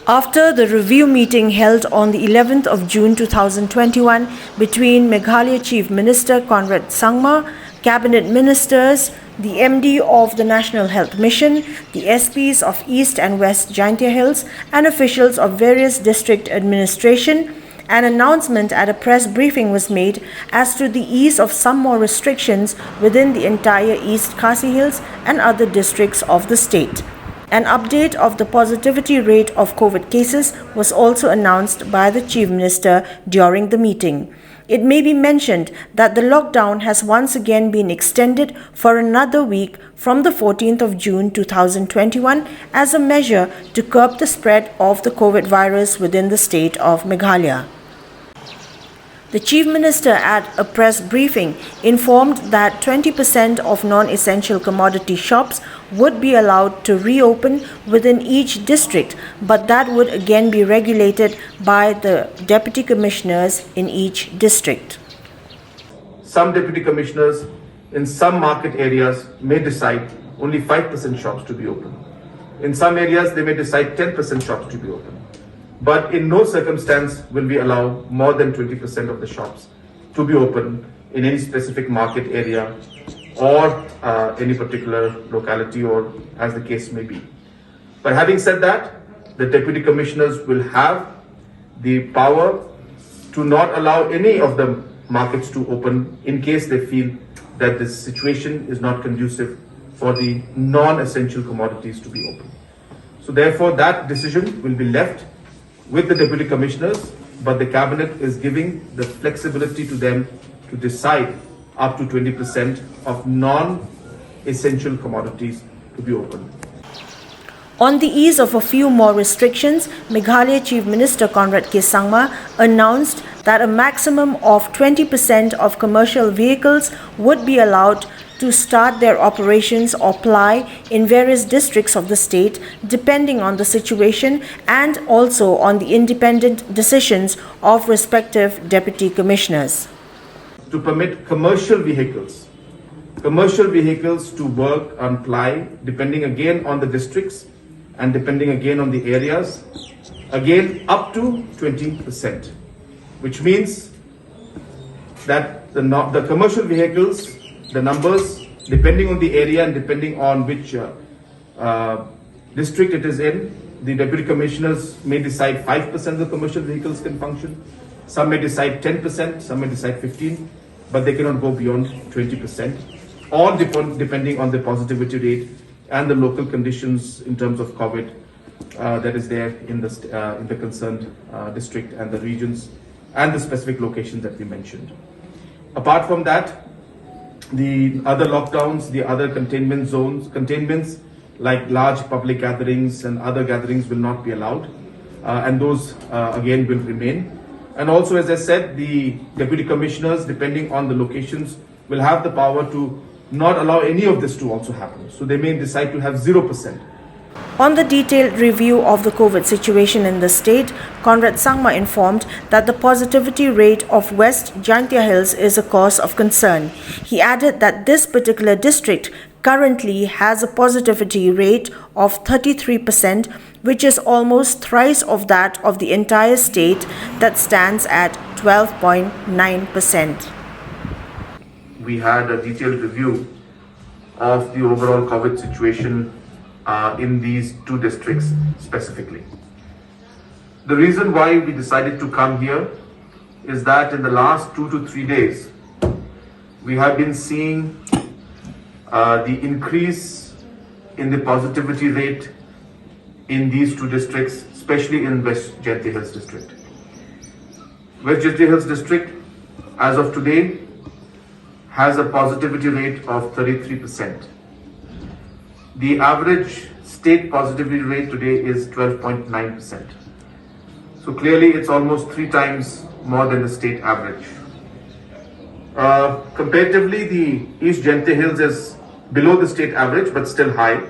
After the review meeting held on the 11th of June 2021 between Meghalaya Chief Minister Conrad Sangma, Cabinet Ministers, the MD of the National Health Mission, the SPs of East and West Jaintia Hills and officials of various district administration, an announcement at a press briefing was made as to the ease of some more restrictions within the entire East KHASI Hills and other districts of the state. An update of the positivity rate of COVID cases was also announced by the Chief Minister during the meeting. It may be mentioned that the lockdown has once again been extended for another week from the 14th of June 2021 as a measure to curb the spread of the COVID virus within the state of Meghalaya. The Chief Minister at a press briefing informed that 20% of non-essential commodity shops would be allowed to reopen within each district, but that would again be regulated by the Deputy Commissioners in each district. Some Deputy Commissioners in some market areas may decide only 5% shops to be open. In some areas, they may decide 10% shops to be open. But in no circumstance will we allow more than 20% of the shops to be open in any specific market area or any particular locality, or as the case may be. But having said that, the Deputy Commissioners will have the power to not allow any of the markets to open in case they feel that this situation is not conducive for the non-essential commodities to be open. So therefore, that decision will be left with the Deputy Commissioners, but the Cabinet is giving the flexibility to them to decide up to 20% of non-essential commodities to be open. On the ease of a few more restrictions, Meghalaya Chief Minister Conrad K. Sangma announced that a maximum of 20% of commercial vehicles would be allowed to start their operations or ply in various districts of the state, depending on the situation and also on the independent decisions of respective Deputy Commissioners. To permit commercial vehicles to work and ply, depending again on the districts and depending again on the areas, again up to 20%, which means that the commercial vehicles, the numbers, depending on the area and depending on which district it is in, the Deputy Commissioners may decide 5% of the commercial vehicles can function. Some may decide 10%, some may decide 15%, but they cannot go beyond 20%. All depending on the positivity rate and the local conditions in terms of COVID that is there in the concerned district and the regions and the specific locations that we mentioned. Apart from that, the other lockdowns, the other containments like large public gatherings and other gatherings will not be allowed, and those again will remain. And also, as I said, the Deputy Commissioners, depending on the locations, will have the power to not allow any of this to also happen. So they may decide to have 0%. On the detailed review of the COVID situation in the state, Conrad Sangma informed that the positivity rate of West Jaintia Hills is a cause of concern. He added that this particular district currently has a positivity rate of 33%, which is almost thrice of that of the entire state that stands at 12.9%. We had a detailed review of the overall COVID situation in these two districts specifically. The reason why we decided to come here is that in the last 2 to 3 days, we have been seeing the increase in the positivity rate in these two districts, especially in West Jaintia Hills district. West Jaintia Hills district, as of today, has a positivity rate of 33%. The average state positivity rate today is 12.9%. So clearly it's almost 3 times more than the state average. Comparatively, the East Jaintia Hills is below the state average but still high.